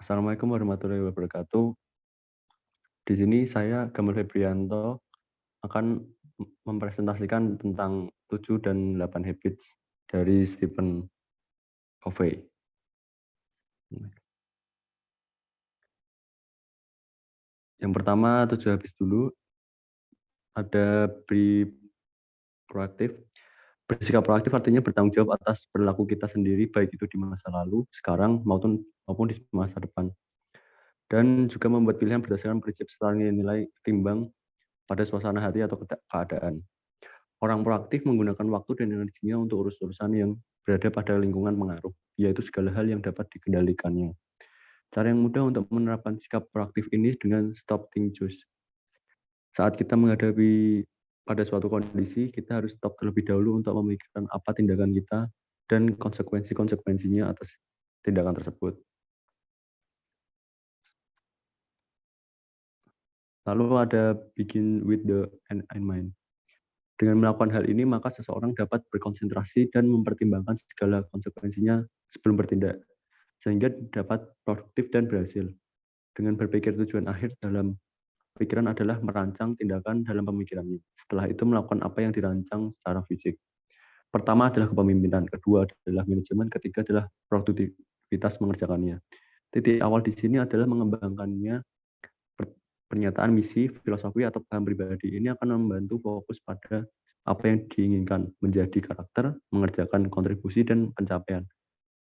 Assalamualaikum warahmatullahi wabarakatuh. Di sini saya Gamal Febrianto akan mempresentasikan tentang 7 dan 8 habits dari Stephen Covey. Yang pertama 7 habits dulu, ada be proaktif. Bersikap proaktif artinya bertanggung jawab atas perilaku kita sendiri, baik itu di masa lalu, sekarang, maupun di masa depan. Dan juga membuat pilihan berdasarkan prinsip serta nilai timbang pada suasana hati atau keadaan. Orang proaktif menggunakan waktu dan energinya untuk urus-urusan yang berada pada lingkungan pengaruh, yaitu segala hal yang dapat dikendalikannya. Cara yang mudah untuk menerapkan sikap proaktif ini dengan stop, think, choose. Saat kita menghadapi pada suatu kondisi, kita harus stop terlebih dahulu untuk memikirkan apa tindakan kita dan konsekuensi-konsekuensinya atas tindakan tersebut. Lalu ada begin with the end in mind. Dengan melakukan hal ini, maka seseorang dapat berkonsentrasi dan mempertimbangkan segala konsekuensinya sebelum bertindak, sehingga dapat produktif dan berhasil. Dengan berpikir tujuan akhir dalam pikiran adalah merancang tindakan dalam pemikirannya. Setelah itu melakukan apa yang dirancang secara fisik. Pertama adalah kepemimpinan, kedua adalah manajemen, ketiga adalah produktivitas mengerjakannya. Titik awal di sini adalah mengembangkannya. Pernyataan misi, filosofi, atau paham pribadi ini akan membantu fokus pada apa yang diinginkan, menjadi karakter, mengerjakan kontribusi dan pencapaian,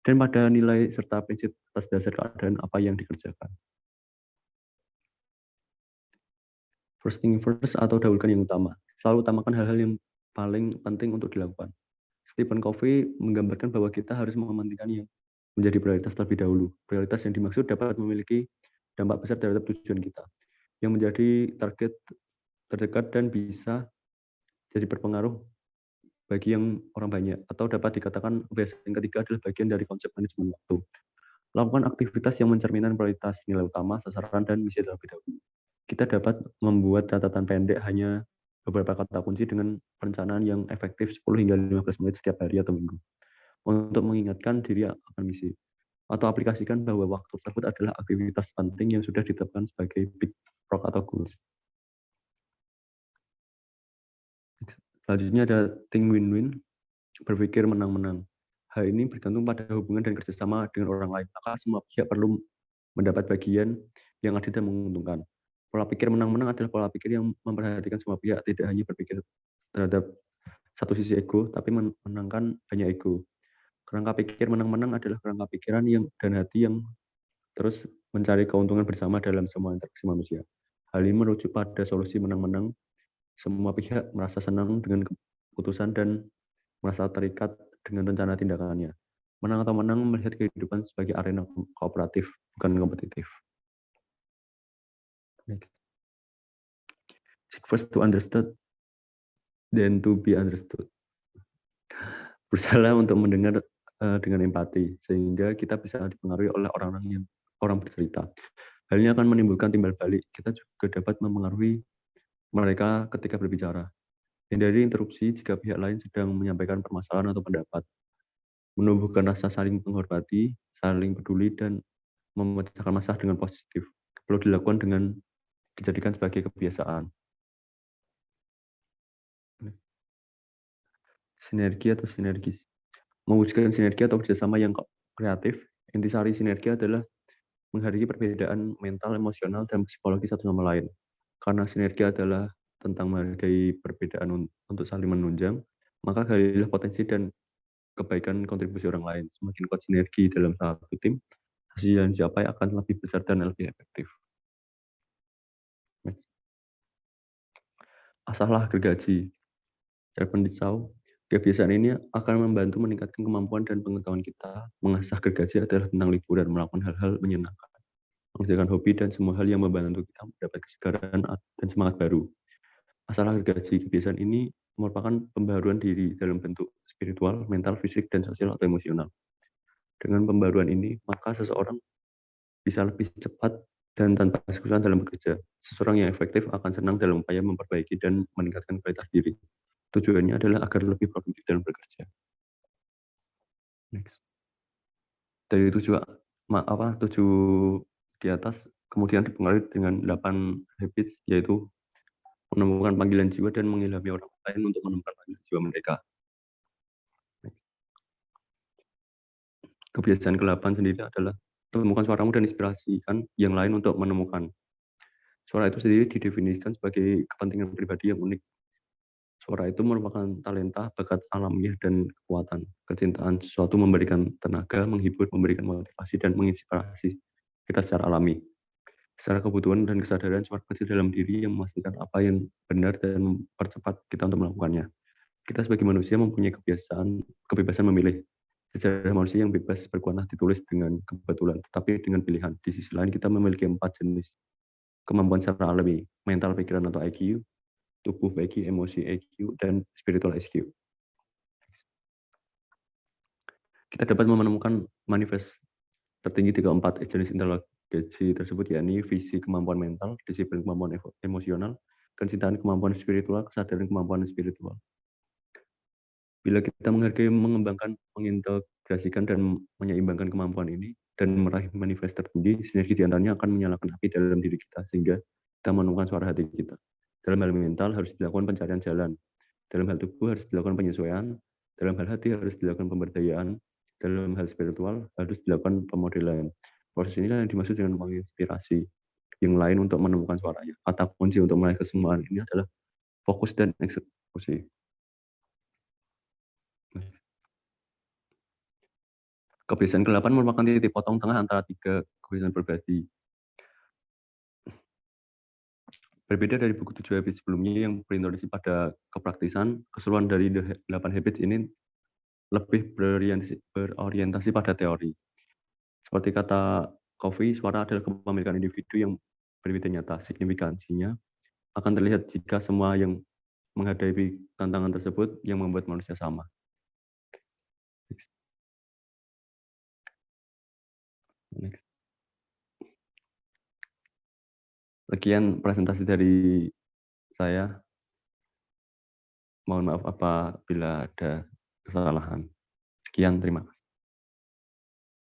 dan pada nilai serta prinsip atas dasar keadaan apa yang dikerjakan. First thing first atau dahulukan yang utama. Selalu utamakan hal-hal yang paling penting untuk dilakukan. Stephen Covey menggambarkan bahwa kita harus mementingkan yang menjadi prioritas terlebih dahulu. Prioritas yang dimaksud dapat memiliki dampak besar terhadap tujuan kita, yang menjadi target terdekat dan bisa jadi berpengaruh bagi yang orang banyak, atau dapat dikatakan kebiasaan yang ketiga adalah bagian dari konsep manajemen waktu. Lakukan aktivitas yang mencerminkan prioritas, nilai utama, sasaran, dan misi terlebih dahulu. Kita dapat membuat catatan pendek hanya beberapa kata kunci dengan perencanaan yang efektif 10 hingga 15 menit setiap hari atau minggu untuk mengingatkan diri akan misi, atau aplikasikan bahwa waktu tersebut adalah aktivitas penting yang sudah ditetapkan sebagai big rock atau goals. Selanjutnya ada think win-win, berpikir menang-menang. Hal ini bergantung pada hubungan dan kerjasama dengan orang lain, maka semua pihak perlu mendapat bagian yang adil dan menguntungkan. Pola pikir menang-menang adalah pola pikir yang memperhatikan semua pihak, tidak hanya berpikir terhadap satu sisi ego, tapi menangkan banyak ego. Kerangka pikir menang-menang adalah kerangka pikiran dan hati yang terus mencari keuntungan bersama dalam semua interaksi manusia. Hal ini merujuk pada solusi menang-menang. Semua pihak merasa senang dengan keputusan dan merasa terikat dengan rencana tindakannya. Menang atau menang melihat kehidupan sebagai arena kooperatif, bukan kompetitif. Next. Seek first to understand, then to be understood. Berusaha untuk mendengar dengan empati, sehingga kita bisa dipengaruhi oleh orang bercerita. Hal ini akan menimbulkan timbal balik. Kita juga dapat mempengaruhi mereka ketika berbicara. Hindari interupsi jika pihak lain sedang menyampaikan permasalahan atau pendapat. Menumbuhkan rasa saling menghormati, saling peduli, dan memecahkan masalah dengan positif. Perlu dilakukan dengan dijadikan sebagai kebiasaan. Sinergi atau sinergis. Mewujudkan sinergi atau kerjasama yang kreatif, intisari sinergi adalah menghargai perbedaan mental, emosional, dan psikologi satu sama lain. Karena sinergi adalah tentang menghargai perbedaan untuk saling menunjang, maka galilah potensi dan kebaikan kontribusi orang lain. Semakin kuat sinergi dalam satu tim, hasil yang dicapai akan lebih besar dan lebih efektif. Asahlah gergaji. Stephen Chow, kebiasaan ini akan membantu meningkatkan kemampuan dan pengetahuan kita. Mengasah gergaji adalah tentang liburan, melakukan hal-hal menyenangkan, mengerjakan hobi, dan semua hal yang membantu kita mendapat kesegaran dan semangat baru. Asahlah gergaji. Kebiasaan ini merupakan pembaharuan diri dalam bentuk spiritual, mental, fisik, dan sosial atau emosional. Dengan pembaruan ini, maka seseorang bisa lebih cepat dan tanpa kesulitan dalam bekerja. Seseorang yang efektif akan senang dalam upaya memperbaiki dan meningkatkan kualitas diri. Tujuannya adalah agar lebih produktif dalam bekerja. Next. Dari 7 7 di atas, kemudian dipengaruhi dengan 8 habits, yaitu menemukan panggilan jiwa dan mengilhami orang lain untuk menemukan panggilan jiwa mereka. Kebiasaan ke-8 sendiri adalah temukan suaramu dan inspirasikan yang lain untuk menemukan. Suara itu sendiri didefinisikan sebagai kepentingan pribadi yang unik. Suara itu merupakan talenta, bakat alamiah, dan kekuatan. Kecintaan sesuatu memberikan tenaga, menghibur, memberikan motivasi, dan menginspirasi kita secara alami. Secara kebutuhan dan kesadaran, suara kecil dalam diri yang memastikan apa yang benar dan mempercepat kita untuk melakukannya. Kita sebagai manusia mempunyai kebebasan memilih. Sejarah manusia yang bebas berkuatlah ditulis dengan kebetulan, tetapi dengan pilihan. Di sisi lain, kita memiliki 4 jenis kemampuan secara alami: mental, pikiran atau IQ, tubuh IQ, emosi IQ, dan spiritual IQ. Kita dapat menemukan manifest tertinggi 34 jenis inteligensi tersebut, yakni visi kemampuan mental, disiplin kemampuan emosional, kecintaan kemampuan spiritual, kesadaran kemampuan spiritual. Bila kita menghargai, mengembangkan, mengintegrasikan, dan menyeimbangkan kemampuan ini, dan meraih manifest tertinggi, sinergi di antaranya akan menyalakan api dalam diri kita, sehingga kita menemukan suara hati kita. Dalam hal mental harus dilakukan pencarian jalan. Dalam hal tubuh harus dilakukan penyesuaian. Dalam hal hati harus dilakukan pemberdayaan. Dalam hal spiritual harus dilakukan pemodelan. Proses inilah yang dimaksud dengan menginspirasi yang lain untuk menemukan suaranya. Kata kunci untuk meraih kesembuhan ini adalah fokus dan eksekusi. Kebiasaan ke-8 merupakan titik potong tengah antara 3 kebiasaan pribadi. Berbeda dari buku 7 habits sebelumnya yang berorientasi pada kepraktisan, keseluruhan dari 8 habits ini lebih berorientasi pada teori. Seperti kata Covey, suara adalah kepemilikan individu yang berbeda nyata. Signifikansinya akan terlihat jika semua yang menghadapi tantangan tersebut yang membuat manusia sama. Next. Sekian presentasi dari saya. Mohon maaf apabila ada kesalahan. Sekian, terima kasih.